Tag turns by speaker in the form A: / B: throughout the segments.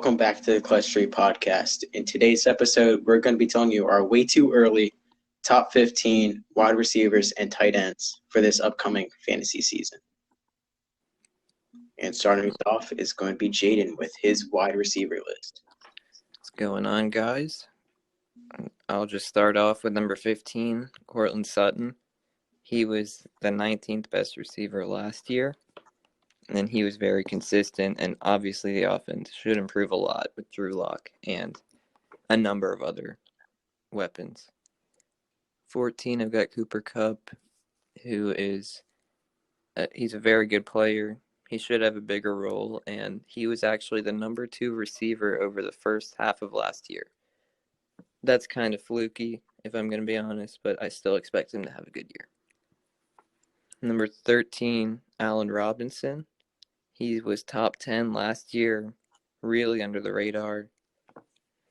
A: welcome back to the Clutch Street Podcast. In today's episode, we're going to be telling you our way too early top 15 wide receivers and tight ends for this upcoming fantasy season. And starting us off is going to be Jaden with his wide receiver list.
B: What's going on, guys? I'll just start off with number 15, Courtland Sutton. He was the 19th best receiver last year, and he was very consistent, and obviously the offense should improve a lot with Drew Lock and a number of other weapons. 14, I've got Cooper Kupp, who is he's a very good player. He should have a bigger role, and he was actually the number 2 receiver over the first half of last year. That's kind of fluky, if I'm going to be honest, but I still expect him to have a good year. Number 13, Allen Robinson. He was top 10 last year, really under the radar.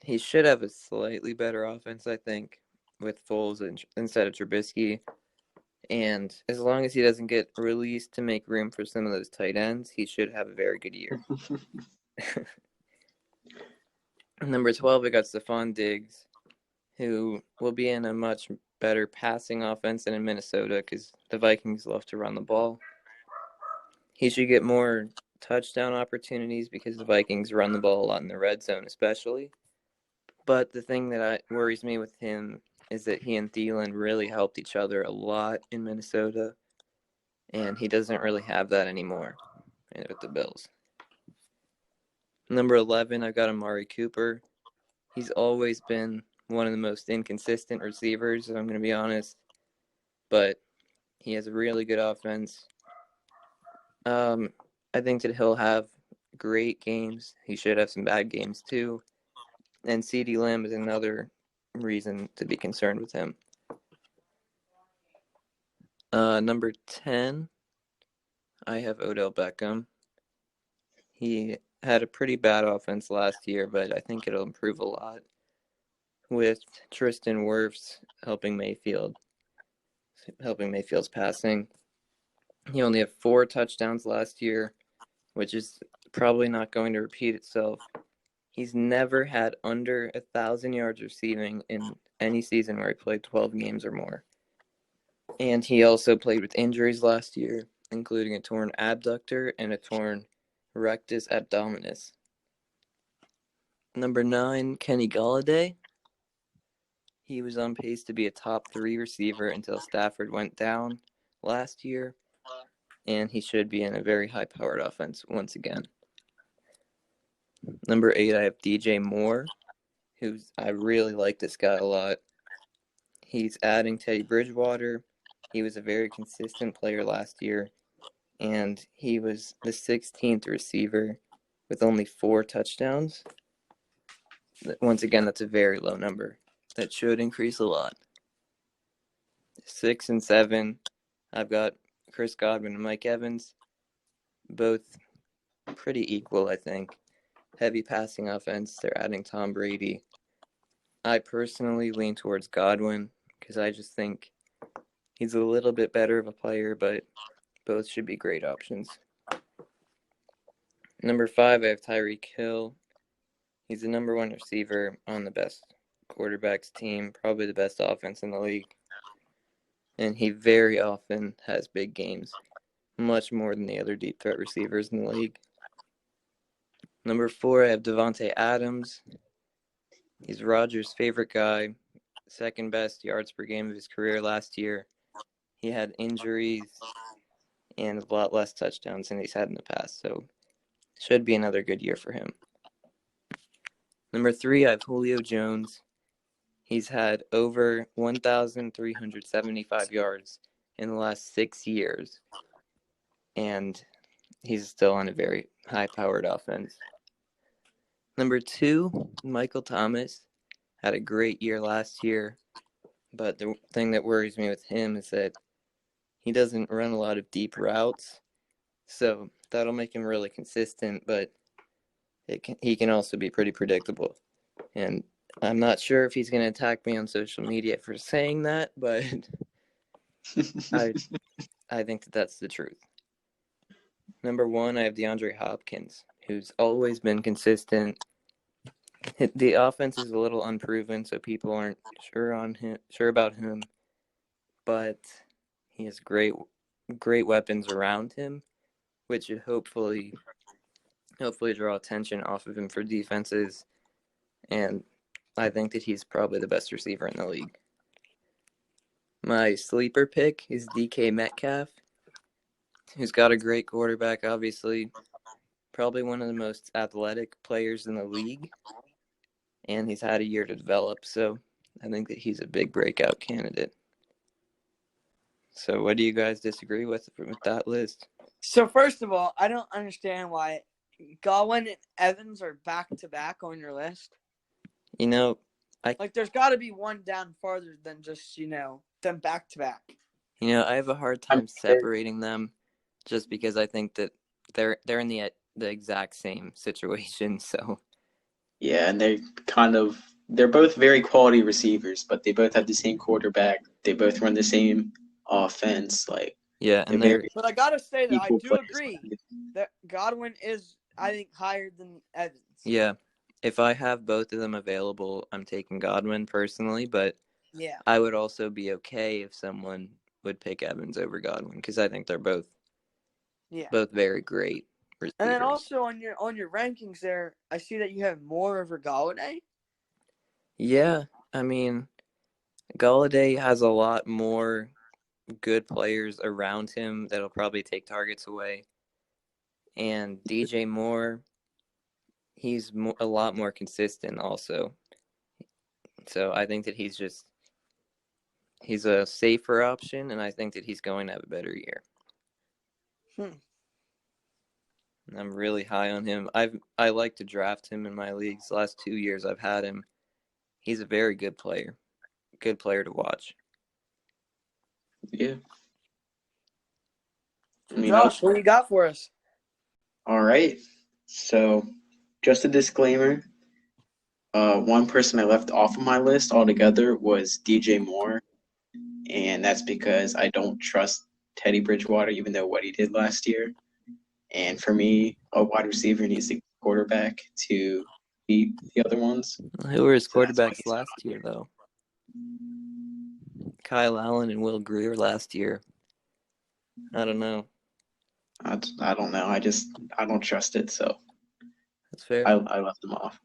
B: He should have a slightly better offense, I think, with Foles instead of Trubisky. And as long as he doesn't get released to make room for some of those tight ends, he should have a very good year. Number 12, I got Stephon Diggs, who will be in a much better passing offense than in Minnesota because the Vikings love to run the ball. He should get more touchdown opportunities because the Vikings run the ball a lot in the red zone especially. But the thing that worries me with him is that he and Thielen really helped each other a lot in Minnesota, and he doesn't really have that anymore with the Bills. Number 11, I've got Amari Cooper. He's always been one of the most inconsistent receivers, if I'm going to be honest, but he has a really good offense. I think that he'll have great games. He should have some bad games too. And CeeDee Lamb is another reason to be concerned with him. Number 10, I have Odell Beckham. He had a pretty bad offense last year, but I think it'll improve a lot with Tristan Wirfs helping Mayfield's passing. He only had 4 touchdowns last year, which is probably not going to repeat itself. He's never had under 1,000 yards receiving in any season where he played 12 games or more. And he also played with injuries last year, including a torn abductor and a torn rectus abdominis. Number 9, Kenny Golladay. He was on pace to be a top 3 receiver until Stafford went down last year, and he should be in a very high-powered offense once again. Number 8, I have DJ Moore, I really like this guy a lot. He's adding Teddy Bridgewater. He was a very consistent player last year, and he was the 16th receiver with only 4 touchdowns. Once again, that's a very low number. That should increase a lot. 6 and 7, I've got Chris Godwin and Mike Evans, both pretty equal, I think. Heavy passing offense. They're adding Tom Brady. I personally lean towards Godwin because I just think he's a little bit better of a player, but both should be great options. Number 5, I have Tyreek Hill. He's the number 1 receiver on the best quarterback's team, probably the best offense in the league. And he very often has big games, much more than the other deep threat receivers in the league. Number 4, I have Devontae Adams. He's Rodgers' favorite guy, second best yards per game of his career last year. He had injuries and a lot less touchdowns than he's had in the past, so should be another good year for him. Number 3, I have Julio Jones. He's had over 1,375 yards in the last 6 years, and he's still on a very high-powered offense. Number 2, Michael Thomas had a great year last year, but the thing that worries me with him is that he doesn't run a lot of deep routes, so that'll make him really consistent, but he can also be pretty predictable. And I'm not sure if he's going to attack me on social media for saying that, but I think that that's the truth. Number 1, I have DeAndre Hopkins, who's always been consistent. The offense is a little unproven, so people aren't sure about him. But he has great weapons around him, which should hopefully draw attention off of him for defenses. And I think that he's probably the best receiver in the league. My sleeper pick is DK Metcalf, who's got a great quarterback, obviously. Probably one of the most athletic players in the league. And he's had a year to develop, so I think that he's a big breakout candidate. So what do you guys disagree with that list?
C: So first of all, I don't understand why Godwin and Evans are back-to-back on your list.
B: You know,
C: there's got to be one down farther than just, them back-to-back.
B: I have a hard time separating them just because I think that they're in the exact same situation, so.
A: Yeah, and they're both very quality receivers, but they both have the same quarterback. They both run the same offense.
B: Yeah, and
C: but I gotta say that I do agree that Godwin is, I think, higher than Evans.
B: Yeah, if I have both of them available, I'm taking Godwin personally, but
C: yeah,
B: I would also be okay if someone would pick Evans over Godwin because I think they're both very great receivers.
C: And then also on your rankings there, I see that you have Moore over Galladay.
B: Yeah, I mean, Galladay has a lot more good players around him that'll probably take targets away. And DJ Moore, he's a lot more consistent also. So I think that he's a safer option, and I think that he's going to have a better year. I'm really high on him. I like to draft him in my leagues. The last 2 years I've had him. He's a very good player. Good player to watch.
A: Yeah.
C: Josh, what do you got for us?
A: All right. So, just a disclaimer. One person I left off of my list altogether was DJ Moore, and that's because I don't trust Teddy Bridgewater, even though what he did last year. And for me, a wide receiver needs a quarterback to beat the other ones.
B: Who were his quarterbacks last year, though? Kyle Allen and Will Grier last year. I don't know.
A: I don't know. I don't trust it, so
B: that's fair.
A: I left them off.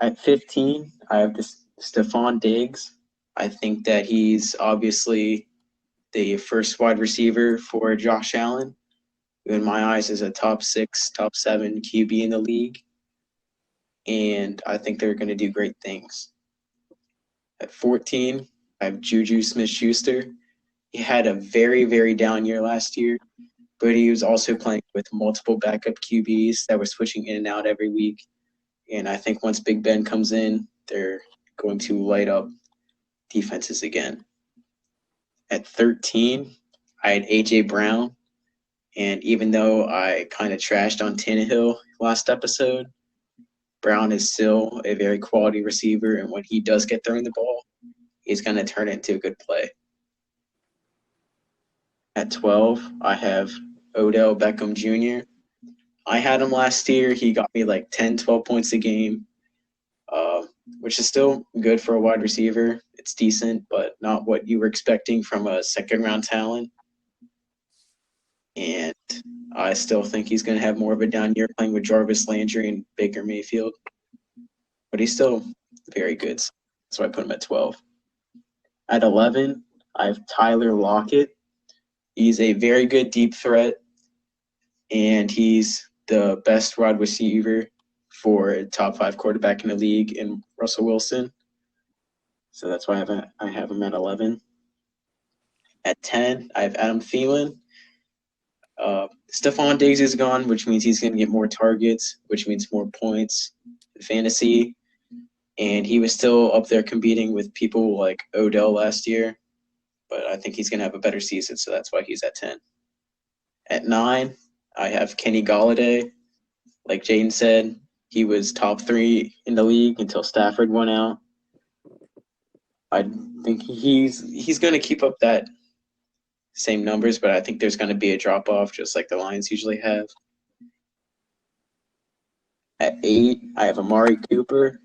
A: At 15, I have Stephon Diggs. I think that he's obviously the first wide receiver for Josh Allen, who in my eyes is a top 6, top 7 QB in the league. And I think they're going to do great things. At 14, I have Juju Smith-Schuster. He had a very, very down year last year, but he was also playing with multiple backup QBs that were switching in and out every week. And I think once Big Ben comes in, they're going to light up defenses again. At 13, I had A.J. Brown. And even though I kind of trashed on Tannehill last episode, Brown is still a very quality receiver. And when he does get throwing the ball, he's going to turn it into a good play. At 12, I have Odell Beckham Jr. I had him last year. He got me 10, 12 points a game, which is still good for a wide receiver. It's decent, but not what you were expecting from a second-round talent. And I still think he's going to have more of a down year playing with Jarvis Landry and Baker Mayfield. But he's still very good. So I put him at 12. At 11, I have Tyler Lockett. He's a very good deep threat, and he's the best wide receiver for a top 5 quarterback in the league in Russell Wilson. So that's why I have him at 11. At 10, I have Adam Thielen. Stephon Diggs is gone, which means he's going to get more targets, which means more points in fantasy. And he was still up there competing with people like Odell last year. But I think he's going to have a better season, so that's why he's at 10. At 9, I have Kenny Golladay. Like Jaden said, he was top 3 in the league until Stafford went out. I think he's going to keep up that same numbers, but I think there's going to be a drop-off just like the Lions usually have. At 8, I have Amari Cooper.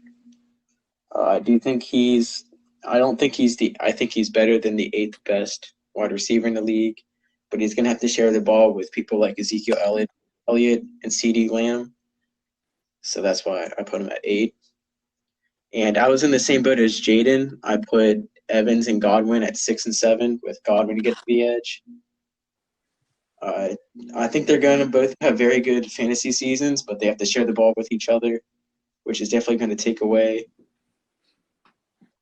A: I do think he's. I don't think he's the. I think he's better than the 8th best wide receiver in the league, but he's going to have to share the ball with people like Ezekiel Elliott, and CeeDee Lamb. So that's why I put him at 8. And I was in the same boat as Jaden. I put Evans and Godwin at 6 and 7, with Godwin to get the edge. I think they're going to both have very good fantasy seasons, but they have to share the ball with each other, which is definitely going to take away.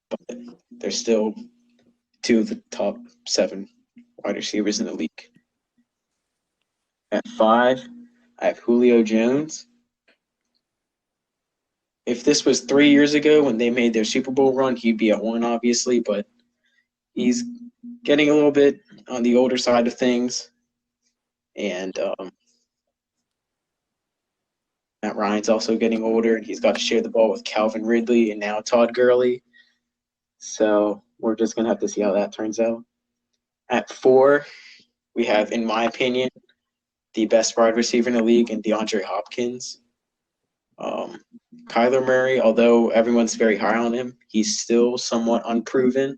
A: But they're still 2 of the top 7 wide receivers in the league. At 5, I have Julio Jones. If this was 3 years ago when they made their Super Bowl run, he'd be at 1, obviously, but he's getting a little bit on the older side of things. And Matt Ryan's also getting older, and he's got to share the ball with Calvin Ridley and now Todd Gurley. So we're just going to have to see how that turns out. At 4, we have, in my opinion, the best wide receiver in the league in DeAndre Hopkins. Kyler Murray, although everyone's very high on him, he's still somewhat unproven.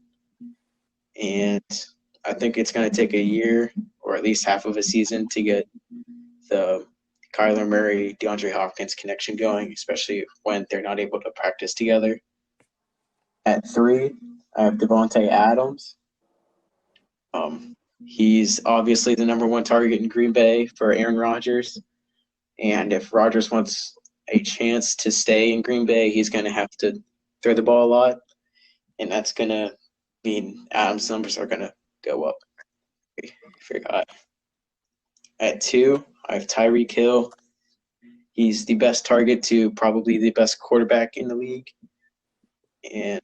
A: And I think it's going to take a year or at least half of a season to get the Kyler Murray, DeAndre Hopkins connection going, especially when they're not able to practice together. At 3, I have Devontae Adams. He's obviously the number 1 target in Green Bay for Aaron Rodgers. And if Rodgers wants a chance to stay in Green Bay, he's going to have to throw the ball a lot. And that's going to mean Adams' numbers are going to go up. I forgot. At 2, I have Tyreek Hill. He's the best target to probably the best quarterback in the league and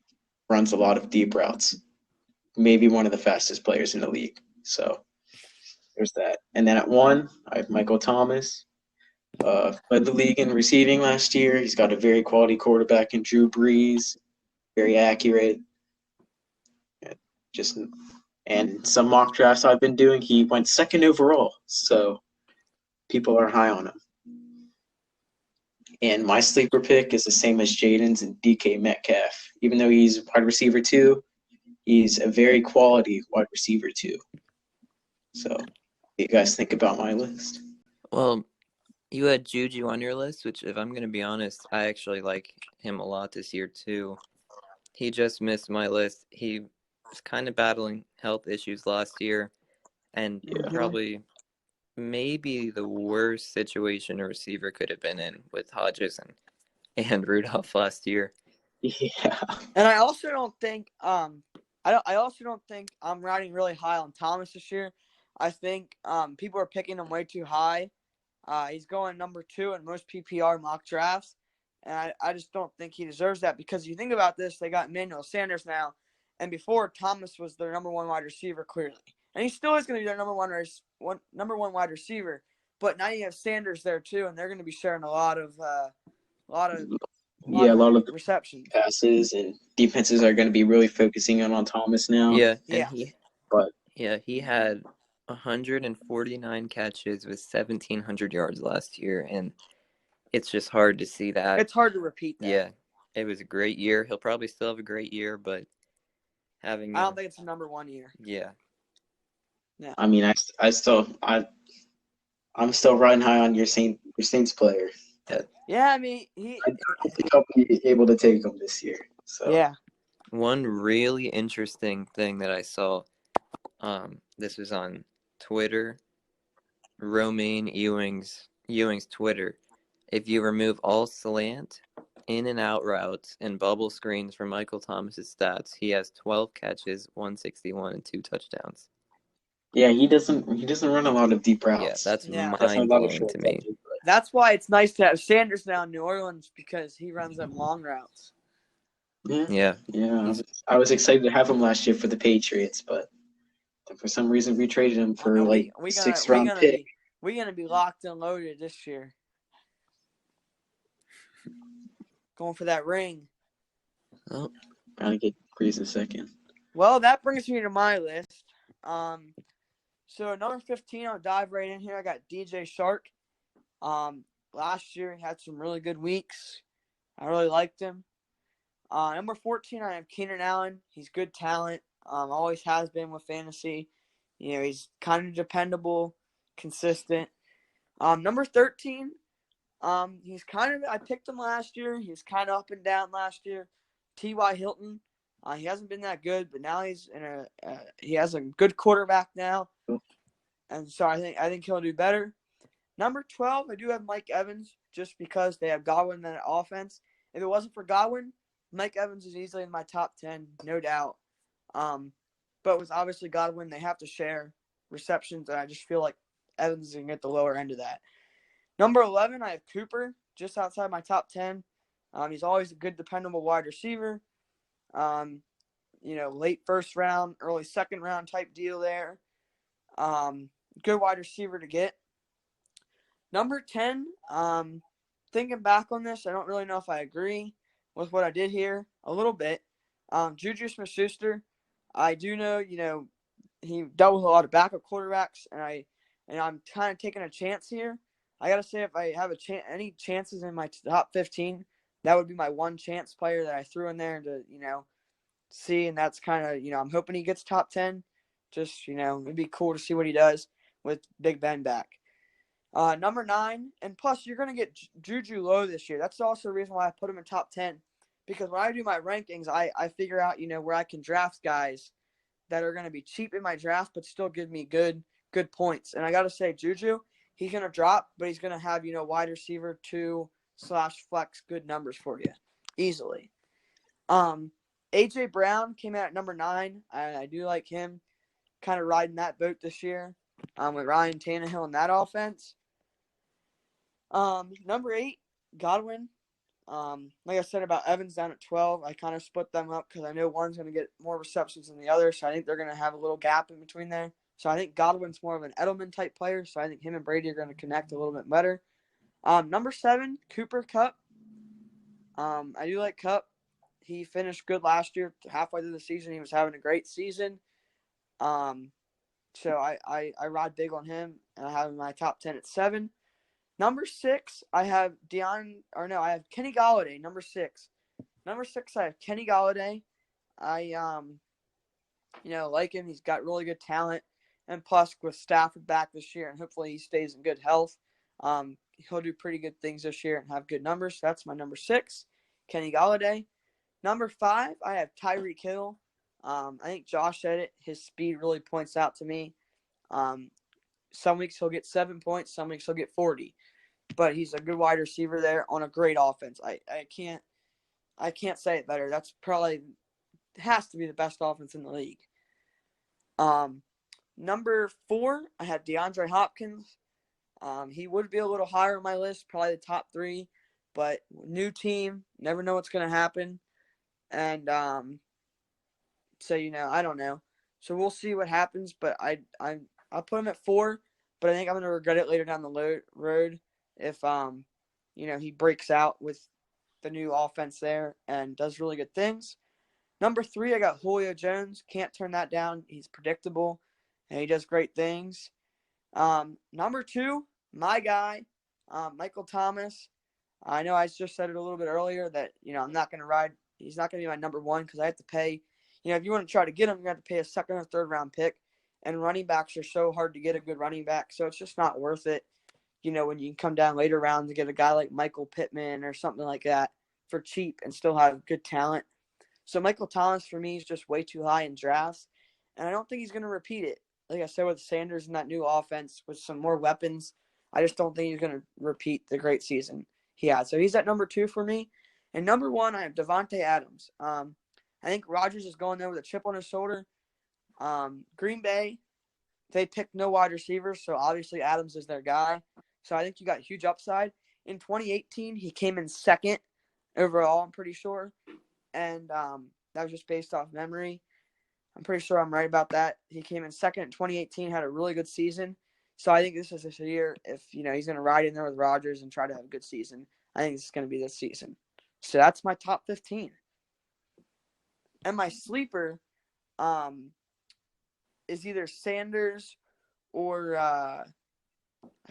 A: runs a lot of deep routes. Maybe one of the fastest players in the league. So there's that. And then at 1, I have Michael Thomas. Led the league in receiving last year. He's got a very quality quarterback in Drew Brees. Very accurate. And some mock drafts I've been doing, he went 2nd overall. So people are high on him. And my sleeper pick is the same as Jaden's and DK Metcalf. Even though he's wide receiver 2, he's a very quality wide receiver 2. So what do you guys think about my list?
B: Well, you had Juju on your list, which, if I'm going to be honest, I actually like him a lot this year, too. He just missed my list. He was kind of battling health issues last year, and probably maybe the worst situation a receiver could have been in with Hodges and Rudolph last year.
A: Yeah.
C: And I also don't think I'm riding really high on Thomas this year. I think people are picking him way too high. He's going number 2 in most PPR mock drafts. And I just don't think he deserves that, because you think about this, they got Emmanuel Sanders now. And before, Thomas was their number 1 wide receiver, clearly. And he still is going to be their number one wide receiver. But now you have Sanders there, too, and they're going to be sharing a lot of receptions.
A: Passes, and defenses are going to be really focusing on Thomas now.
B: Yeah.
A: But
B: he had 149 catches with 1,700 yards last year, and it's just hard to see that.
C: It's hard to repeat that.
B: Yeah, it was a great year. He'll probably still have a great year, but
C: I don't think it's a number 1 year.
B: Yeah.
A: I mean, I'm still riding high on your Saints player.
C: Yeah, I mean,
A: I don't think I'll be able to take him this year. So
C: yeah.
B: One really interesting thing that I saw, this was on Twitter, Romaine Ewing's Twitter. If you remove all slant, in and out routes, and bubble screens from Michael Thomas's stats, he has 12 catches, 161, and 2 touchdowns.
A: Yeah, he doesn't run a lot of deep routes.
B: Yeah, that's mind-blowing to me.
C: That's why it's nice to have Sanders now in New Orleans, because he runs them long routes.
B: Yeah.
A: I was excited to have him last year for the Patriots, but for some reason we traded him for 6th round pick.
C: We're going to be locked and loaded this year. Going for that ring.
A: Oh, gotta get Breeze a second.
C: Well, that brings me to my list. So number 15, I'll dive right in here. I got DJ Shark. last year he had some really good weeks. I really liked him. Number 14, I have Keenan Allen. He's good talent. Always has been with fantasy. He's kind of dependable, consistent. Number 13, I picked him last year. He was kind of up and down last year. T.Y. Hilton. He hasn't been that good, but now he has a good quarterback now, and so I think he'll do better. Number 12, I do have Mike Evans, just because they have Godwin in that offense. If it wasn't for Godwin, Mike Evans is easily in my top 10, no doubt. But with obviously Godwin, they have to share receptions, and I just feel like Evans is going to get the lower end of that. Number 11, I have Cooper, just outside my top 10. He's always a good, dependable wide receiver. Late first round, early second round type deal there. Good wide receiver to get. Number 10, thinking back on this, I don't really know if I agree with what I did here a little bit. Juju Smith-Schuster, I do know, he dealt with a lot of backup quarterbacks, and I'm kind of taking a chance here. I got to say, if I have any chances in my top 15, that would be my one chance player that I threw in there to, see, and that's kind of, I'm hoping he gets top 10. Just, it'd be cool to see what he does with Big Ben back. Number 9, and plus you're going to get Juju low this year. That's also the reason why I put him in top 10, because when I do my rankings, I figure out, where I can draft guys that are going to be cheap in my draft but still give me good points. And I got to say, Juju, he's going to drop, but he's going to have, wide receiver 2/flex good numbers for you easily. A.J. Brown came out at number 9. I do like him, kind of riding that boat this year with Ryan Tannehill in that offense. Number 8, Godwin. Like I said about Evans down at 12, I kind of split them up because I know one's going to get more receptions than the other, so I think they're going to have a little gap in between there. So I think Godwin's more of an Edelman-type player, so I think him and Brady are going to connect a little bit better. Number 7, Cooper Kupp. I do like Kupp. He finished good last year. Halfway through the season, he was having a great season. So I ride big on him, and I have him in my top 10 at 7. Number 6, I have I have Kenny Golladay, number 6. Number 6, I have Kenny Golladay. I like him. He's got really good talent. And plus, with Stafford back this year, and hopefully he stays in good health, he'll do pretty good things this year and have good numbers. So that's my number 6, Kenny Golladay. Number 5, I have Tyreek Hill. I think Josh said it. His speed really points out to me. Some weeks he'll get 7 points. Some weeks he'll get 40. But he's a good wide receiver there on a great offense. I can't say it better. That's probably has to be the best offense in the league. Number 4, I have DeAndre Hopkins. He would be a little higher on my list, probably the top 3. But new team, never know what's going to happen. And so I don't know. So we'll see what happens. But I'll put him at 4. But I think I'm going to regret it later down the road if he breaks out with the new offense there and does really good things. Number 3, I got Julio Jones. Can't turn that down. He's predictable, and he does great things. Number 2, my guy, Michael Thomas. I know I just said it a little bit earlier that, I'm not going to ride. He's not going to be my number 1 because I have to pay. If you want to try to get him, you have to pay a second or third round pick. And running backs are so hard to get a good running back, so it's just not worth it. When you come down later rounds to get a guy like Michael Pittman or something like that for cheap and still have good talent. So Michael Thomas for me is just way too high in drafts, and I don't think he's going to repeat it. Like I said with Sanders and that new offense with some more weapons, I just don't think he's going to repeat the great season he had. So he's at number 2 for me. And number 1, I have Devontae Adams. I think Rodgers is going there with a chip on his shoulder. Green Bay, they picked no wide receivers, so obviously Adams is their guy. So I think you got huge upside. In 2018, he came in 2nd overall, I'm pretty sure. And that was just based off memory. I'm pretty sure I'm right about that. He came in 2nd in 2018, had a really good season. So I think this is this year. If he's going to ride in there with Rodgers and try to have a good season, I think this is going to be this season. So that's my top 15. And my sleeper is either Sanders or I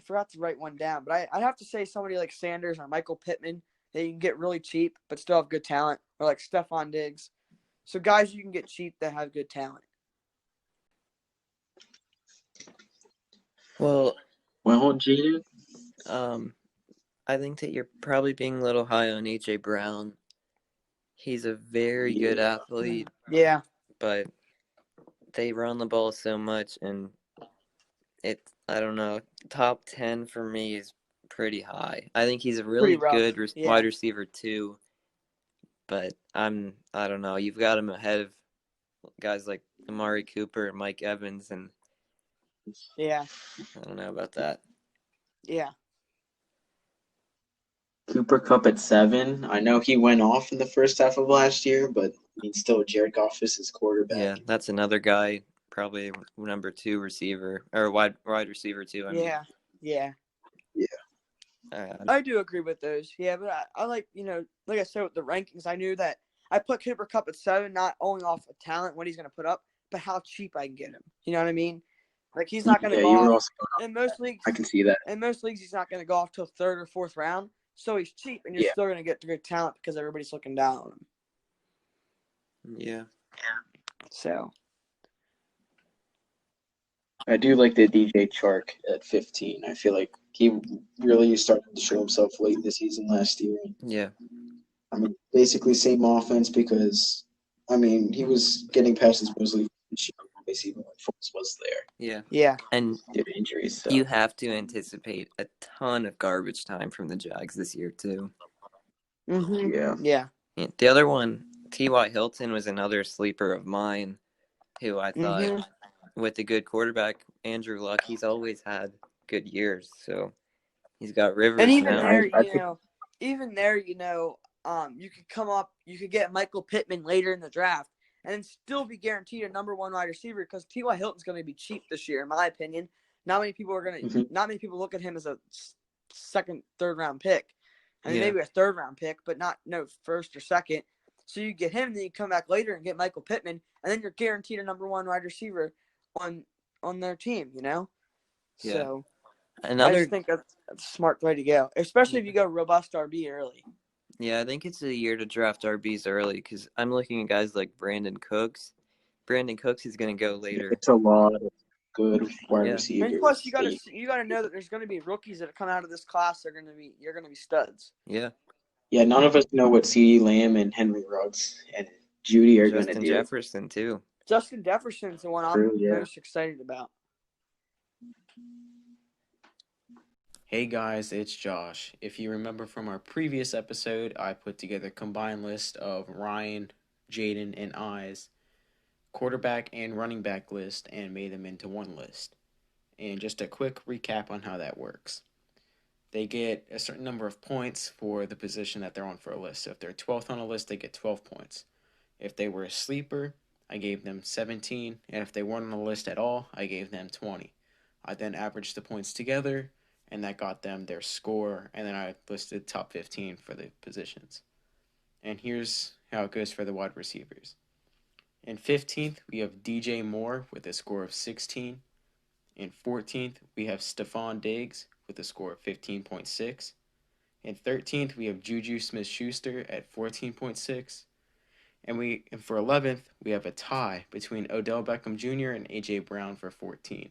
C: forgot to write one down, but I'd have to say somebody like Sanders or Michael Pittman that you can get really cheap but still have good talent, or like Stephon Diggs. So guys you can get cheap that have good talent.
B: Well,
A: Jaden,
B: I think that you're probably being a little high on AJ Brown. He's a very good athlete,
C: Yeah.
B: but they run the ball so much, and I don't know, top 10 for me is pretty high. I think he's a really good wide receiver too, but I don't know. You've got him ahead of guys like Amari Cooper and Mike Evans, and
C: yeah,
B: I don't know about that.
C: Yeah.
A: Cooper Kupp at 7. I know he went off in the first half of last year, but still Jared Goff is his quarterback.
B: Yeah, that's another guy, probably number 2 receiver or wide receiver too.
C: Yeah. I do agree with those. Yeah, but I like, like I said with the rankings, I knew that I put Cooper Kupp at 7, not only off of talent, what he's going to put up, but how cheap I can get him. You know what I mean? Like he's not going to go off in most leagues.
A: I can see that.
C: In most leagues, he's not going to go off till 3rd or 4th round. So he's cheap, and you're still going to get good talent because everybody's looking down on him.
B: Yeah.
C: So
A: I do like the DJ Chark at 15. I feel like he really started to show himself late in the season last year.
B: Yeah.
A: I mean, basically same offense because, he was getting passes mostly even when Foles was there.
B: Yeah.
C: Yeah.
B: And
A: due to injuries. So.
B: You have to anticipate a ton of garbage time from the Jags this year too.
C: Mm-hmm. Yeah.
B: The other one, T.Y. Hilton, was another sleeper of mine who I thought with a good quarterback, Andrew Luck, he's always had good years. So he's got Rivers
C: and even
B: now.
C: there, you could come up, you could get Michael Pittman later in the draft and still be guaranteed a number 1 wide receiver because T.Y. Hilton's going to be cheap this year, in my opinion. Not many people look at him as a 2nd, 3rd round pick. Maybe a 3rd round pick, but no 1st or 2nd. So you get him, and then you come back later and get Michael Pittman, and then you're guaranteed a number 1 wide receiver on their team,
B: Yeah.
C: So I just think that's a smart way to go, especially if you go robust RB early.
B: Yeah, I think it's a year to draft RBs early because I'm looking at guys like Brandon Cooks. Brandon Cooks is going to go later.
A: It's a lot of good wide receivers.
C: And plus, you got to know that there's going to be rookies that come out of this class. You're going to be studs.
B: Yeah.
A: Yeah, none of us know what CeeDee Lamb and Henry Ruggs and Judy are going to do.
B: Justin Jefferson too.
C: Justin Jefferson's the one I'm most excited about.
D: Hey guys, it's Josh. If you remember from our previous episode, I put together a combined list of Ryan, Jaden, and I's quarterback and running back list and made them into one list. And just a quick recap on how that works. They get a certain number of points for the position that they're on for a list. So if they're 12th on a list, they get 12 points. If they were a sleeper, I gave them 17. And if they weren't on the list at all, I gave them 20. I then averaged the points together, and that got them their score, and then I listed top 15 for the positions. And here's how it goes for the wide receivers. In 15th, we have DJ Moore with a score of 16. In 14th, we have Stephon Diggs with a score of 15.6. In 13th, we have Juju Smith-Schuster at 14.6. And for 11th, we have a tie between Odell Beckham Jr. and A.J. Brown for 14.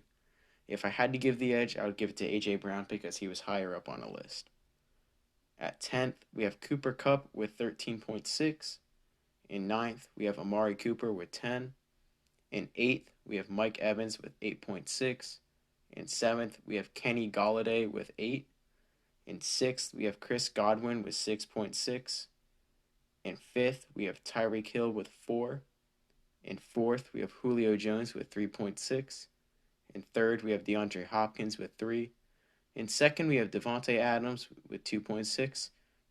D: If I had to give the edge, I would give it to A.J. Brown because he was higher up on the list. At 10th, we have Cooper Kupp with 13.6. In 9th, we have Amari Cooper with 10. In 8th, we have Mike Evans with 8.6. In 7th, we have Kenny Golladay with 8. In 6th, we have Chris Godwin with 6.6. In 5th, we have Tyreek Hill with 4. In 4th, we have Julio Jones with 3.6. In 3rd, we have DeAndre Hopkins with 3. In 2nd, we have Devontae Adams with 2.6.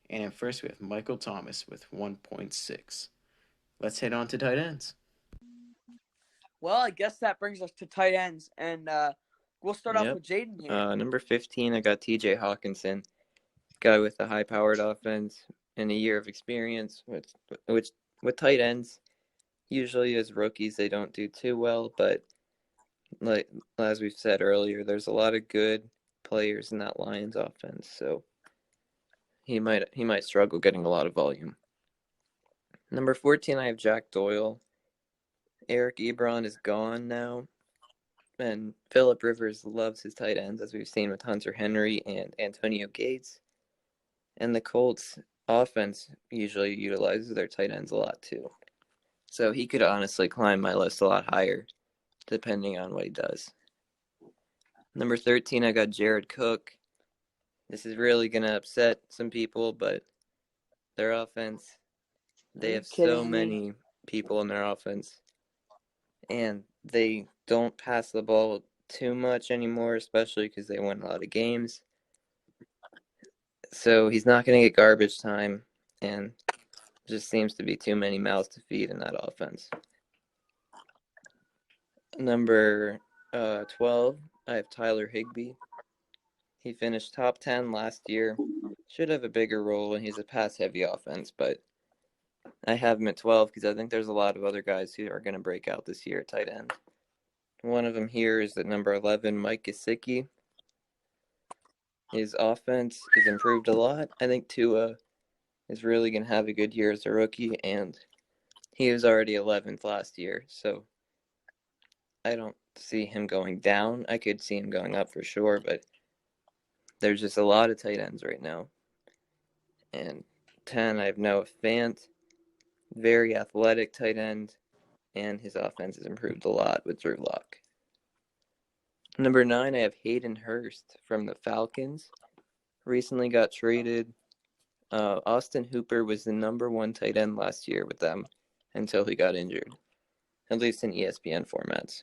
D: And in 1st, we have Michael Thomas with 1.6. Let's head on to tight ends.
C: Well, I guess that brings us to tight ends. And we'll start off with Jaden here.
B: Number 15, I got TJ Hawkinson, guy with a high-powered offense and a year of experience, which with tight ends, usually as rookies, they don't do too well, but like as we've said earlier, there's a lot of good players in that Lions offense, so he might struggle getting a lot of volume. Number 14, I have Jack Doyle. Eric Ebron is gone now, and Phillip Rivers loves his tight ends, as we've seen with Hunter Henry and Antonio Gates. And the Colts offense usually utilizes their tight ends a lot too. So he could honestly climb my list a lot higher, depending on what he does. Number 13, I got Jared Cook. This is really going to upset some people, but their offense, they have so many people in their offense, and they don't pass the ball too much anymore, especially because they win a lot of games. So he's not going to get garbage time, and just seems to be too many mouths to feed in that offense. Number 12, I have Tyler Higbee. He finished top 10 last year. Should have a bigger role, and he's a pass-heavy offense, but I have him at 12 because I think there's a lot of other guys who are going to break out this year at tight end. One of them here is at number 11, Mike Gesicki. His offense has improved a lot. I think Tua is really going to have a good year as a rookie, and he was already 11th last year, so I don't see him going down. I could see him going up for sure, but there's just a lot of tight ends right now. And 10, I have Noah Fant, very athletic tight end, and his offense has improved a lot with Drew Lock. Number 9, I have Hayden Hurst from the Falcons. Recently got traded. Austin Hooper was the number 1 tight end last year with them until he got injured, at least in ESPN formats.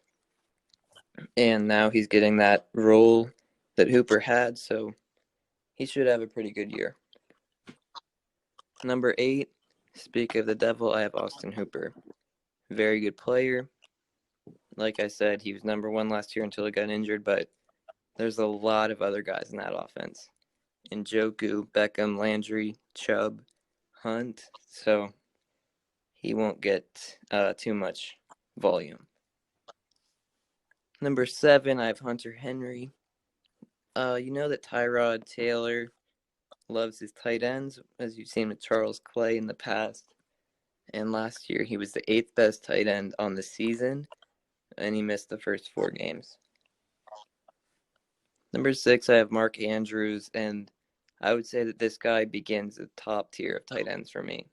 B: And now he's getting that role that Hooper had, so he should have a pretty good year. Number 8, speak of the devil, I have Austin Hooper. Very good player. Like I said, he was number 1 last year until he got injured, but there's a lot of other guys in that offense. Njoku, Beckham, Landry, Chubb, Hunt, so he won't get too much volume. Number 7, I have Hunter Henry. You know that Tyrod Taylor loves his tight ends, as you've seen with Charles Clay in the past. And last year, he was the 8th best tight end on the season, and he missed the first 4 games. Number 6, I have Mark Andrews, and I would say that this guy begins the top tier of tight ends for me.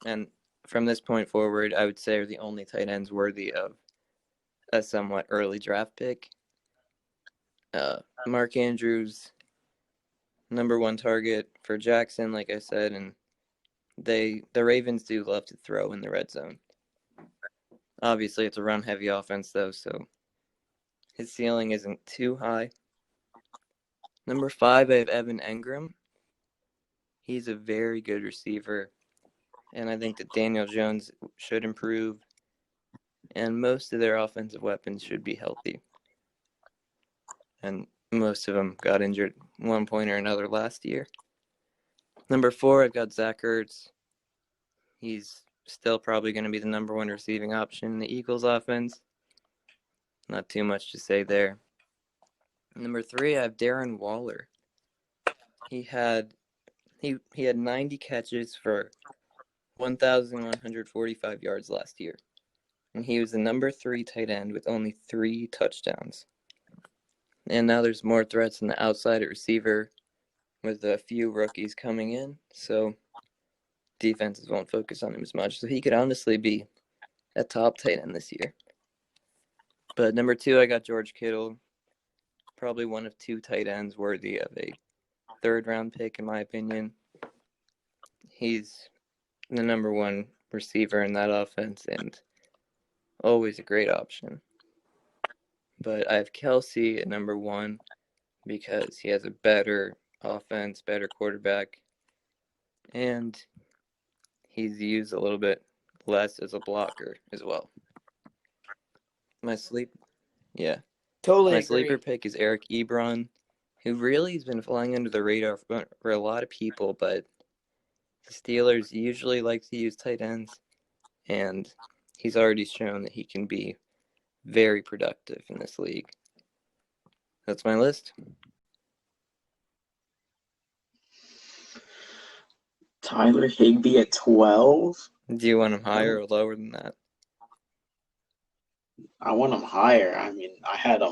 B: And from this point forward, I would say are the only tight ends worthy of a somewhat early draft pick. Mark Andrews, number 1 target for Jackson, like I said, and the Ravens do love to throw in the red zone. Obviously, it's a run-heavy offense, though, so his ceiling isn't too high. Number 5, I have Evan Engram. He's a very good receiver, and I think that Daniel Jones should improve, and most of their offensive weapons should be healthy. And most of them got injured at one point or another last year. Number 4, I've got Zach Ertz. He's still probably going to be the number 1 receiving option in the Eagles offense. Not too much to say there. Number 3, I have Darren Waller. He had 90 catches for 1,145 yards last year. And he was the number 3 tight end with only 3 touchdowns. And now there's more threats on the outside at receiver with a few rookies coming in. So defenses won't focus on him as much. So he could honestly be a top tight end this year. But number 2, I got George Kittle. Probably one of 2 tight ends worthy of a 3rd-round pick, in my opinion. He's the number 1 receiver in that offense and always a great option. But I have Kelsey at number 1 because he has a better offense, better quarterback, and he's used a little bit less as a blocker as well. My sleeper pick is Eric Ebron, who really has been flying under the radar for a lot of people, but the Steelers usually like to use tight ends, and he's already shown that he can be very productive in this league. That's my list.
A: Tyler Higbee at 12.
B: Do you want him higher or lower than that?
A: I want him higher. I mean, I had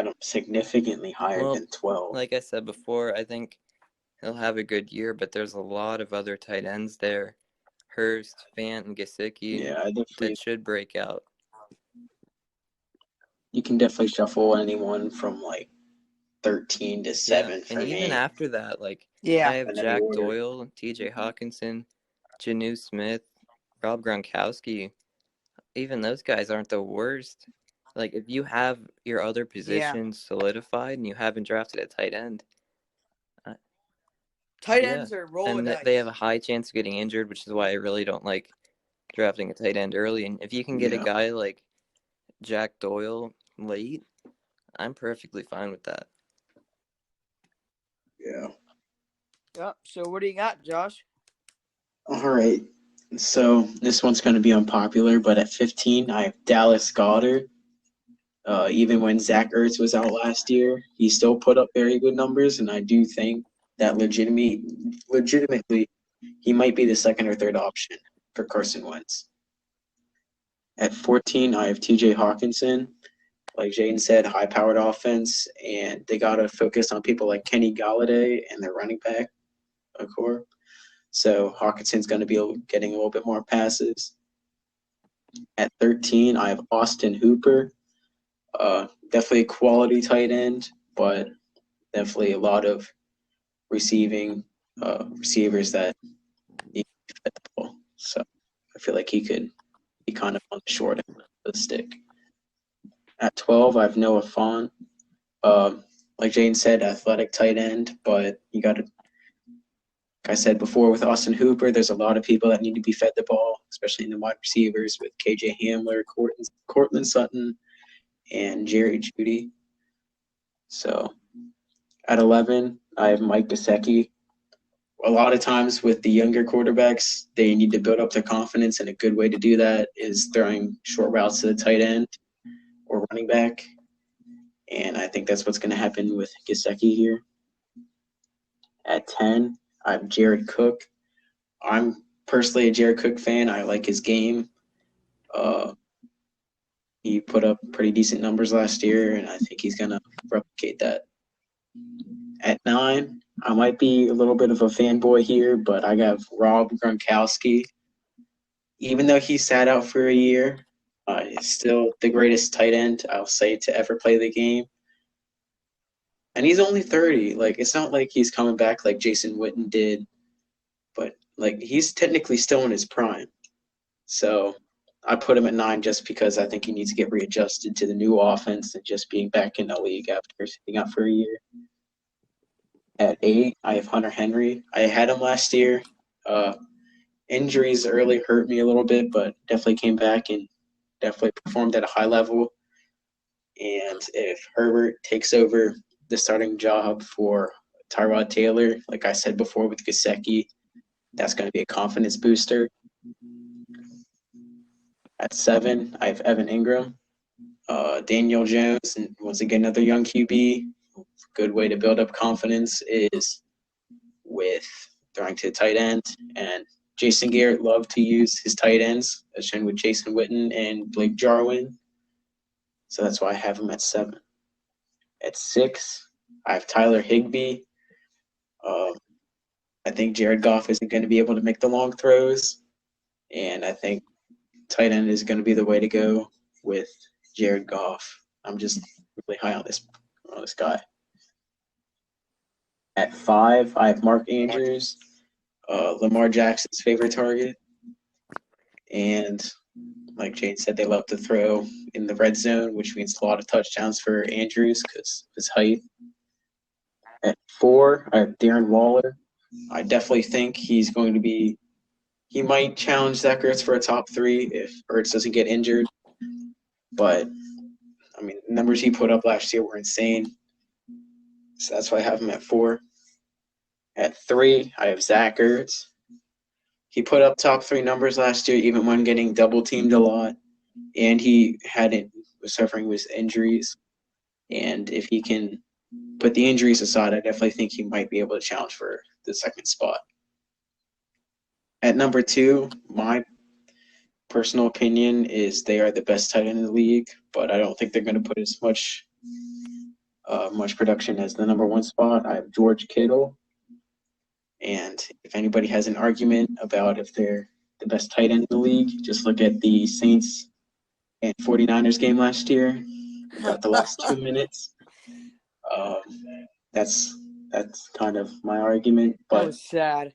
A: him significantly higher
B: Well,
A: than 12.
B: like I said before, I think he'll have a good year, but there's a lot of other tight ends there. Hurst, Fant, and Gesicki
A: Yeah, I definitely.
B: that should break out.
A: You can definitely shuffle anyone from like 13 to 7 for
B: and
A: me.
B: even after that, like
C: Yeah.
B: I have
A: In any
B: Jack
A: order.
B: Doyle, T.J. Hawkinson, Janu Smith, Rob Gronkowski. Even those guys aren't the worst. Like if you have your other positions solidified and you haven't drafted a tight end,
C: Tight
B: yeah,
C: ends are roll
B: and
C: dice.
B: they have a high chance of getting injured, which is why I really don't like drafting a tight end early. And if you can get a
A: Yeah.
B: guy like Jack Doyle late, I'm perfectly fine with that.
A: Yeah.
C: Yep. So what do you got, Josh?
A: All right. So this one's going to be unpopular, but at 15, I have Dallas Goedert. Even when Zach Ertz was out last year, he still put up very good numbers, and I do think that legitimately, he might be the second or third option for Carson Wentz. At 14, I have T.J. Hawkinson. Like Jaden said, high-powered offense, and they got to focus on people like Kenny Galladay and their running back core. So Hawkinson's going to be getting a little bit more passes. At 13, I have Austin Hooper. Definitely a quality tight end, but definitely a lot of receivers that need to fit the ball. So I feel like he could be kind of on the short end of the stick. At 12, I have Noah Fant. Like Jane said, athletic tight end, but you got to, like I said before, with Austin Hooper, there's a lot of people that need to be fed the ball, especially in the wide receivers with KJ Hamler, Cortland Sutton, and Jerry Jeudy. So at 11, I have Mike Gesicki. A lot of times with the younger quarterbacks, they need to build up their confidence, and a good way to do that is throwing short routes to the tight end or running back. And I think that's what's going to happen with Gesicki here. At 10, I have Jared Cook. I'm personally a Jared Cook fan. I like his game. He put up pretty decent numbers last year, and I think he's going to replicate that. At 9, I might be a little bit of a fanboy here, but I got Rob Gronkowski. Even though he sat out for a year, he's still the greatest tight end, I'll say, to ever play the game. And he's only 30. Like, it's not like he's coming back like Jason Witten did, but like he's technically still in his prime. So I put him at 9 just because I think he needs to get readjusted to the new offense and just being back in the league after sitting out for a year. At 8, I have Hunter Henry. I had him last year. Injuries early hurt me a little bit, but definitely came back and definitely performed at a high level. And if Herbert takes over the starting job for Tyrod Taylor, like I said before with Gesicki, that's going to be a confidence booster. At 7, I have Evan Ingram. Daniel Jones, and once again, another young QB. Good way to build up confidence is with throwing to the tight end. And Jason Garrett loved to use his tight ends, as shown with Jason Witten and Blake Jarwin. So that's why I have him at 7. At 6, I have Tyler Higbee. I think Jared Goff isn't going to be able to make the long throws, and I think tight end is going to be the way to go with Jared Goff. I'm just really high on this guy. At 5, I have Mark Andrews, Lamar Jackson's favorite target. And like Jane said, they love to throw in the red zone, which means a lot of touchdowns for Andrews because of his height. At 4, I have Darren Waller. I definitely think he's going to be – he might challenge Zach Ertz for a top 3 if Ertz doesn't get injured. But, I mean, the numbers he put up last year were insane. So that's why I have him at 4. At 3, I have Zach Ertz. He put up top 3 numbers last year, even when getting double teamed a lot, and he was suffering with injuries. And if he can put the injuries aside, I definitely think he might be able to challenge for the second spot. At number 2, my personal opinion is they are the best tight end in the league, but I don't think they're going to put as much production as the number 1 spot. I have George Kittle, and if anybody has an argument about if they're the best tight end in the league, just look at the Saints and 49ers game last year. About the last 2 minutes. Um, that's kind of my argument.
C: That
A: But
C: was sad.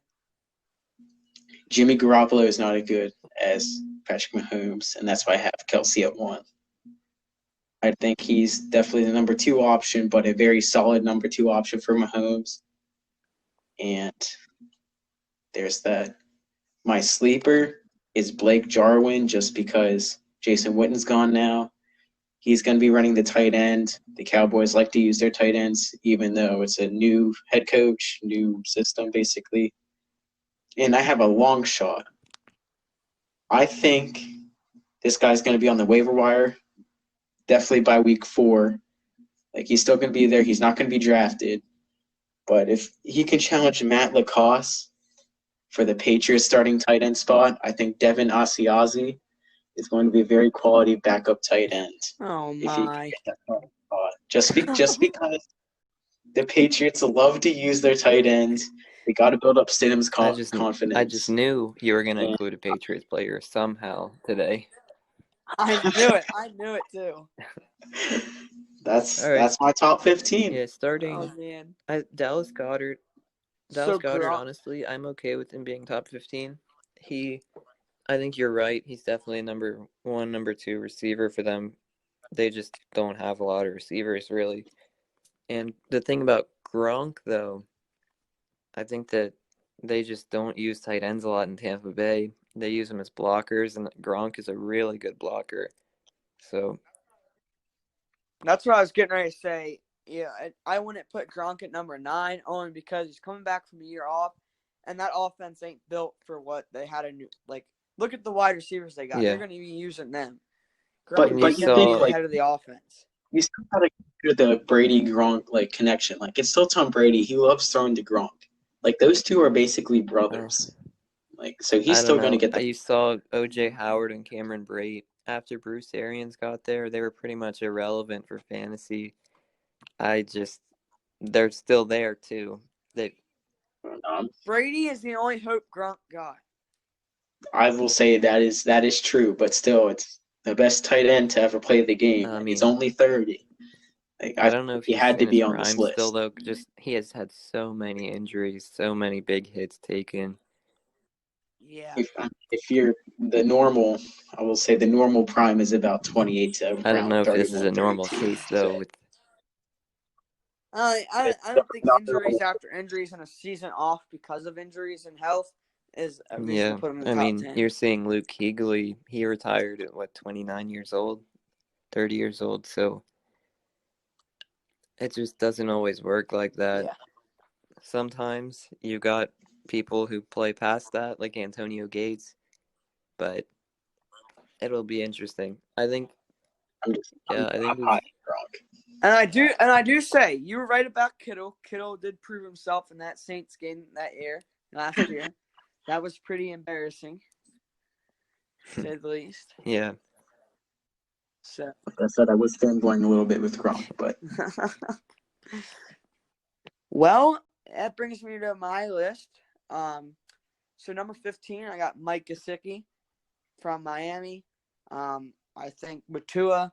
A: Jimmy Garoppolo is not as good as Patrick Mahomes, and that's why I have Kelsey at 1. I think he's definitely the number 2 option, but a very solid number 2 option for Mahomes. And there's that. My sleeper is Blake Jarwin, just because Jason Witten's gone now. He's going to be running the tight end. The Cowboys like to use their tight ends, even though it's a new head coach, new system, basically. And I have a long shot. I think this guy's going to be on the waiver wire definitely by week 4. Like, he's still going to be there. He's not going to be drafted. But if he can challenge Matt Lacoste for the Patriots starting tight end spot, I think Devin Asiasi is going to be a very quality backup tight end.
C: Oh,
A: If he can
C: my.
A: get that spot. Just because the Patriots love to use their tight ends. They got to build up Stidham's confidence.
B: I just knew you were going to
A: And-
B: include a Patriots player somehow today.
C: I knew it. I knew it, too.
A: That's
B: All right.
A: that's my top 15.
B: Yeah, starting
C: Oh, man.
B: Dallas Goddard.
C: So
B: Honestly, I'm okay with him being top 15. I think you're right. He's definitely a number 1, number 2 receiver for them. They just don't have a lot of receivers, really. And the thing about Gronk, though, I think that they just don't use tight ends a lot in Tampa Bay. They use them as blockers, and Gronk is a really good blocker. So
C: That's what I was getting ready to say. Yeah, I wouldn't put Gronk at number 9 only because he's coming back from a year off, and that offense ain't built for what they had a new. Like, look at the wide receivers they got.
B: Yeah.
C: They're going to be using them.
A: But
C: Gronk
B: you
C: is
A: you
C: going to
A: think,
C: be
A: like,
C: the head of the offense.
A: you still gotta consider the Brady Gronk connection. Like, it's still Tom Brady. He loves throwing to Gronk. Like, those two are basically brothers. So he's
B: I
A: still
B: don't
A: gonna
B: know.
A: get the.
B: You saw O.J. Howard and Cameron Brate. After Bruce Arians got there, they were pretty much irrelevant for fantasy. They're still there too.
C: Brady is the only hope Gronk got.
A: I will say that is true, but still, it's the best tight end to ever play the game.
B: I
A: And
B: mean,
A: he's only 30.
B: I don't know if
A: he
B: he's
A: had to
B: in
A: be
B: his
A: on this
B: prime
A: list.
B: still, though. Just he has had so many injuries, so many big hits taken.
C: Yeah.
A: If you're the normal, I will say the normal prime is about 28 to around
B: I don't know if this is a
A: 31,
B: normal
A: 32.
B: case, though.
A: So
C: I don't think
A: not
C: injuries
A: normal.
C: after injuries and a season off because of injuries and health is a reason
B: Yeah,
C: to put him in the
B: I
C: top
B: mean,
C: 10.
B: you're seeing Luke Kuechly. He retired at 29 years old, 30 years old. So it just doesn't always work like that.
C: Yeah.
B: Sometimes you got people who play past that, like Antonio Gates, but it'll be interesting. I think.
A: I'm high Gronk.
C: And I do say you were right about Kittle. Kittle did prove himself in that Saints game last year. That was pretty embarrassing, to say the least.
B: Yeah.
C: So,
A: Like I said, I was fanboying a little bit with Gronk, but
C: well, that brings me to my list. So number 15, I got Mike Gesicki from Miami. I think with Tua,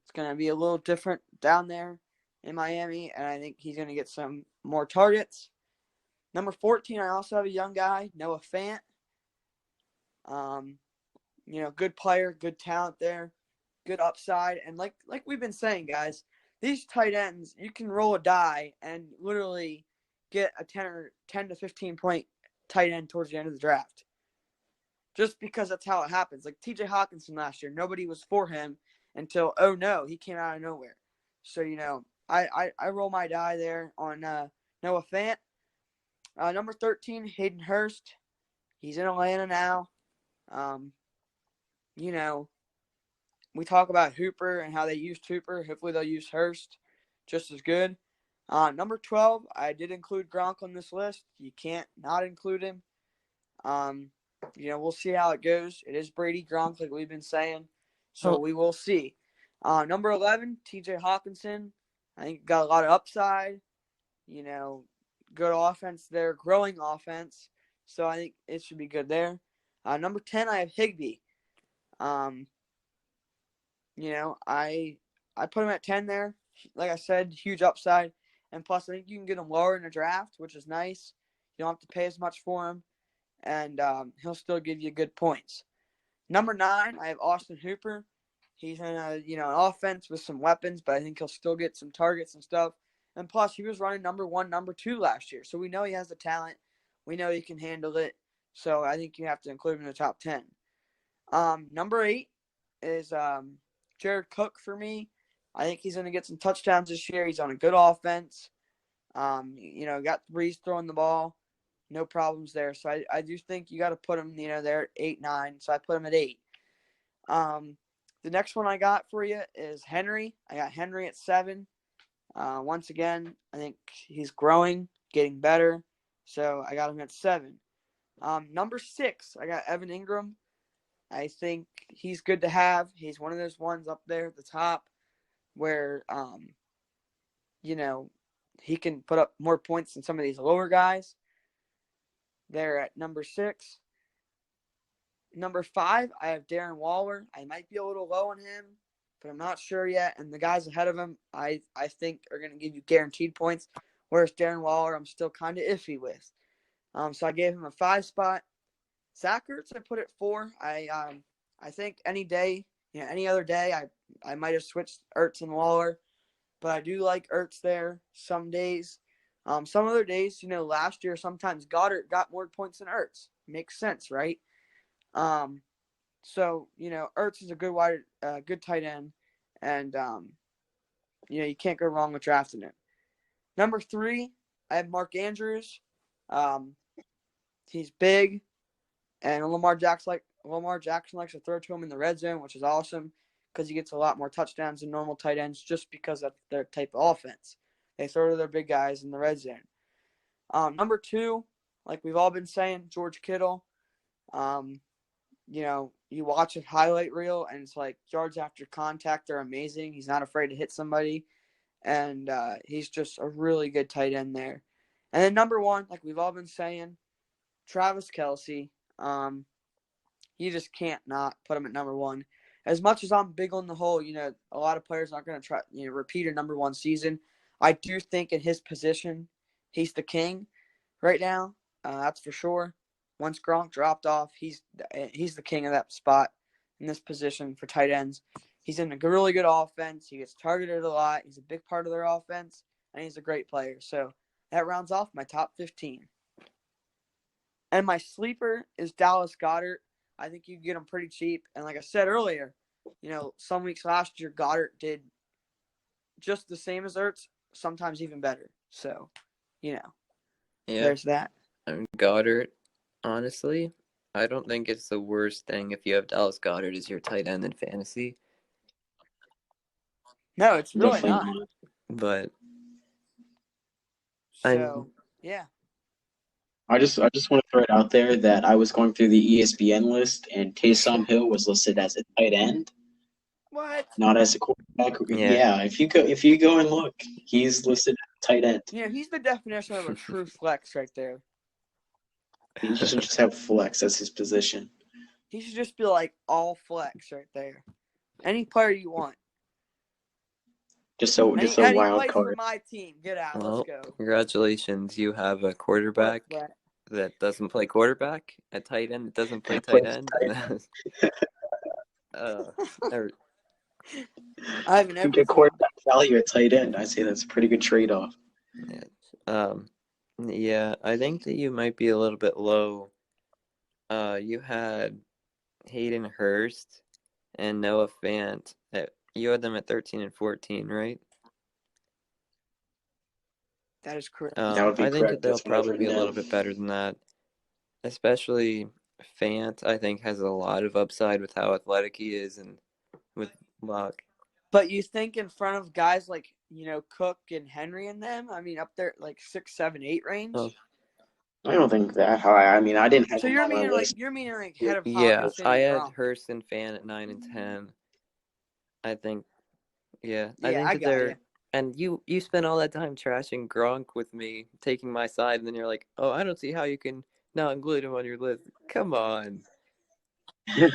C: it's going to be a little different down there in Miami, and I think he's going to get some more targets. Number 14, I also have a young guy, Noah Fant. Good player, good talent there, good upside, and like we've been saying, guys, these tight ends, you can roll a die and literally get a 10 to 15 point tight end towards the end of the draft. Just because that's how it happens. Like TJ Hawkinson last year, nobody was for him until, oh no, he came out of nowhere. So, I roll my die there on Noah Fant. Number 13, Hayden Hurst. He's in Atlanta now. We talk about Hooper and how they used Hooper. Hopefully they'll use Hurst just as good. Number 12, I did include Gronk on this list. You can't not include him. We'll see how it goes. It is Brady Gronk, like we've been saying, so we will see. Number 11, T.J. Hawkinson. I think got a lot of upside. Good offense there, growing offense. So I think it should be good there. Number 10, I have Higbee. I put him at 10 there. Like I said, huge upside. And plus, I think you can get him lower in the draft, which is nice. You don't have to pay as much for him. And he'll still give you good points. Number 9, I have Austin Hooper. He's in an offense with some weapons, but I think he'll still get some targets and stuff. And plus, he was running number 1, number 2 last year. So we know he has the talent. We know he can handle it. So I think you have to include him in the top 10. Number 8 is Jared Cook for me. I think he's going to get some touchdowns this year. He's on a good offense. Got Breeze throwing the ball. No problems there. So I do think you got to put him, there at 8, 9. So I put him at 8. The next one I got for you is Henry. I got Henry at 7. Once again, I think he's growing, getting better. So I got him at 7. Number 6, I got Evan Ingram. I think he's good to have. He's one of those ones up there at the top where, he can put up more points than some of these lower guys. They're at number 6. Number 5, I have Darren Waller. I might be a little low on him, but I'm not sure yet. And the guys ahead of him, I think are going to give you guaranteed points, whereas Darren Waller, I'm still kind of iffy with. So I gave him a 5 spot. Zach Ertz, I put at 4. I think any day, any other day, I might have switched Ertz and Waller, but I do like Ertz there some days. Some other days, last year, sometimes Goddard got more points than Ertz. Makes sense, right? So, Ertz is a good tight end, and, you can't go wrong with drafting it. Number 3, I have Mark Andrews. He's big, and Lamar Jackson likes to throw to him in the red zone, which is awesome because he gets a lot more touchdowns than normal tight ends just because of their type of offense. They throw to their big guys in the red zone. Number 2, like we've all been saying, George Kittle. You watch a highlight reel, and it's like yards after contact are amazing. He's not afraid to hit somebody, and he's just a really good tight end there. And then number 1, like we've all been saying, Travis Kelce. You just can't not put him at number 1. As much as I'm big on the whole, a lot of players aren't going to try, repeat a number 1 season. I do think in his position, he's the king right now. That's for sure. Once Gronk dropped off, he's the king of that spot in this position for tight ends. He's in a really good offense. He gets targeted a lot. He's a big part of their offense, and he's a great player. So that rounds off my top 15. And my sleeper is Dallas Goedert. I think you can get him pretty cheap. And like I said earlier, some weeks last year, Goddard did just the same as Ertz, sometimes even better. So, there's that.
B: Goddard, honestly, I don't think it's the worst thing if you have Dallas Goedert as your tight end in fantasy.
C: No, it's really not.
B: But
C: yeah.
A: I just want to throw it out there that I was going through the ESPN list, and Taysom Hill was listed as a tight end.
C: What?
A: Not as a quarterback.
B: Yeah.
A: If you go and look, he's listed as a tight end.
C: He's the definition of a true flex right there.
A: He should just have flex as his position.
C: He should just be like all flex right there. Any player you want.
A: Just a wild
C: plays
A: card.
C: for my team. Get out.
B: Well,
C: Let's go.
B: Congratulations. You have a quarterback that doesn't play quarterback, a tight end that doesn't play tight end.
C: I have an
A: You get quarterback value at tight end. I say that's a pretty good trade-off.
B: Yeah, I think that you might be a little bit low. You had Hayden Hurst and Noah Fant. You had them at 13 and 14, right?
C: That is correct.
A: That would be
B: I think
A: correct.
B: that they'll probably be a little bit better than that. Especially Fant, I think, has a lot of upside with how athletic he is and with luck.
C: But you think in front of guys like, Cook and Henry and them, I mean, up there like 6, 7, 8 range?
A: I don't think that high. I mean, I didn't have
C: So
A: him
C: you're
A: on my
C: meaning
A: list.
C: ahead of
B: Yeah,
C: Hawkinson
B: I
C: and
B: had
C: Gronk.
B: Hurst and Fan at 9 and 10. I think, I
C: Yeah,
B: think
C: I
B: that
C: got you.
B: and you spent all that time trashing Gronk with me, taking my side, and then you're like, oh, I don't see how you can not include him on your list. Come on.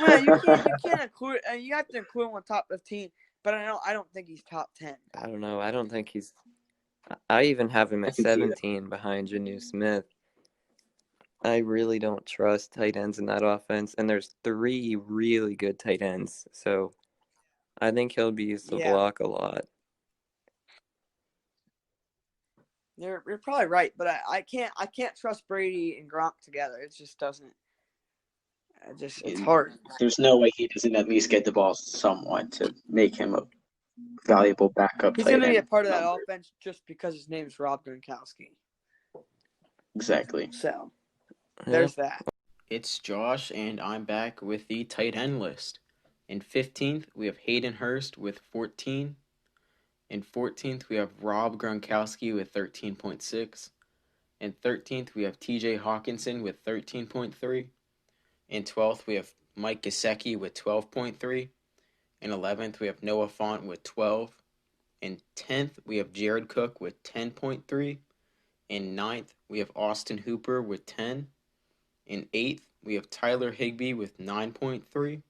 C: Well, you can't include. You have to include him on top 15. But I don't think he's top 10.
B: I don't know. I don't think he's. I even have him
A: I
B: at
A: can see that.
B: 17 behind Janu Smith. I really don't trust tight ends in that offense, and there's 3 really good tight ends, so I think he'll be used to
C: Yeah.
B: block a lot.
C: You're probably right, but I can't trust Brady and Gronk together. It just doesn't. It's hard.
A: There's no way he doesn't at least get the ball somewhat to make him a valuable backup
C: He's
A: tight
C: going to be a
A: end
C: part of that
A: number.
C: offense just because his name is Rob Gronkowski.
A: Exactly.
C: So
B: Yeah.
C: there's that.
D: It's Josh, and I'm back with the tight end list. In 15th, we have Hayden Hurst with 14. In 14th, we have Rob Gronkowski with 13.6. In 13th, we have TJ Hawkinson with 13.3. In 12th, we have Mike Gesicki with 12.3. In 11th, we have Noah Fant with 12. In 10th, we have Jared Cook with 10.3. In 9th, we have Austin Hooper with 10. In 8th, we have Tyler Higbee with 9.3.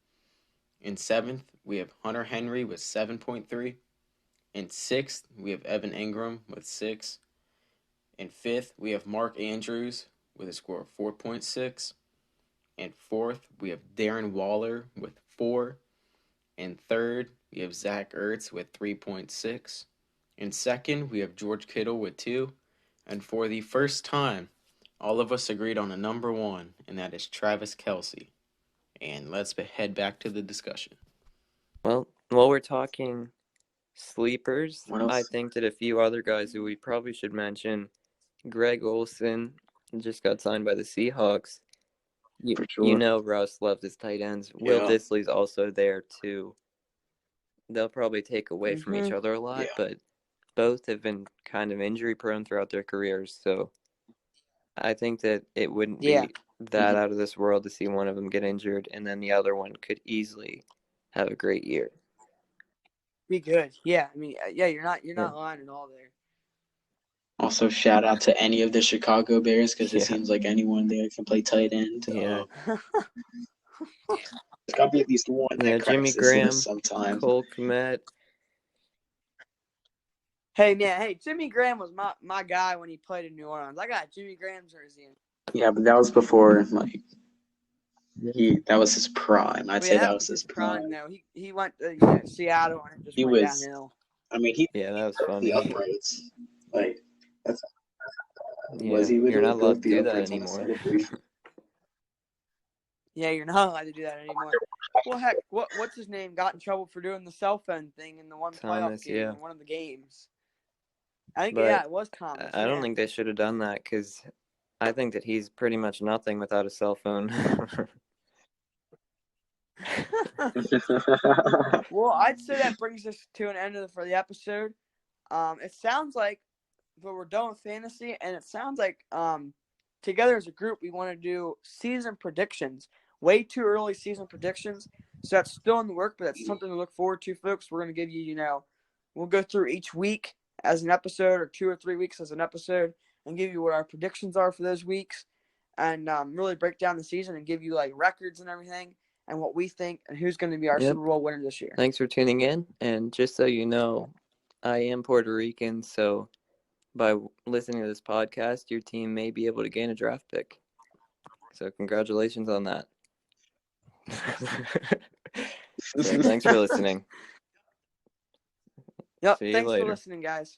D: In 7th, we have Hunter Henry with 7.3. In 6th, we have Evan Ingram with 6. In 5th, we have Mark Andrews with a score of 4.6. In 4th, we have Darren Waller with 4. In 3rd, we have Zach Ertz with 3.6. In 2nd, we have George Kittle with 2. And for the first time, all of us agreed on a number 1, and that is Travis Kelce. And let's head back to the discussion.
B: Well, while we're talking sleepers,
A: What else?
B: I think that a few other guys who we probably should mention, Greg Olsen just got signed by the Seahawks.
A: For
B: You
A: sure.
B: know Russ loved his tight ends. Will
A: Yeah.
B: Dissly's also there too. They'll probably take away from each other a lot,
A: Yeah.
B: but both have been kind of injury prone throughout their careers, so I think that it wouldn't be that out of this world to see one of them get injured, and then the other one could easily have a great year.
C: Be good. Yeah, I mean, you're not lying at all there.
A: Also, shout out to any of the Chicago Bears because it
B: Yeah.
A: seems like anyone there can play tight end.
B: Yeah.
A: There's got to be at least one
B: Yeah,
A: that
B: Jimmy
A: cracks this
B: Graham,
A: list sometime.
B: Cole Kmet.
C: Hey man, Jimmy Graham was my guy when he played in New Orleans. I got Jimmy Graham jersey in.
A: Yeah, but that was before that was his prime. I'd
C: But
A: say
C: yeah,
A: that
C: that
A: was his
C: his prime
A: prime.
C: though. He went to Seattle and it just
A: He
C: went
A: was.
C: downhill.
A: I mean, he
B: Yeah, that was
A: broke the
B: funny.
A: uprights. Like that's
B: Yeah,
A: he
B: you're
A: literally
B: not allowed
A: broke
B: to
A: the
B: do that
A: uprights on the
B: anymore.
A: set of brief.
C: Yeah, you're not allowed to do that anymore. Well, heck, what's his name got in trouble for doing the cell phone thing in the one playoff
B: Thomas,
C: game
B: yeah.
C: in one of the games. I think
B: But
C: it was Thomas.
B: I don't think they should have done that because I think that he's pretty much nothing without a cell phone.
C: Well, I'd say that brings us to an end for the episode. It sounds like we're done with fantasy, and it sounds like together as a group we want to do season predictions. Way too early season predictions, so that's still in the work, but that's something to look forward to, folks. We're gonna give you, we'll go through each week as an episode, or 2 or 3 weeks as an episode, and give you what our predictions are for those weeks, and really break down the season and give you like records and everything, and what we think, and who's going to be our Super Bowl winner this year.
B: Thanks for tuning in, and just so you know, I am Puerto Rican, so by listening to this podcast, your team may be able to gain a draft pick. So congratulations on that. So thanks for listening.
C: Yep,
B: See you
C: thanks
B: later.
C: for listening, guys.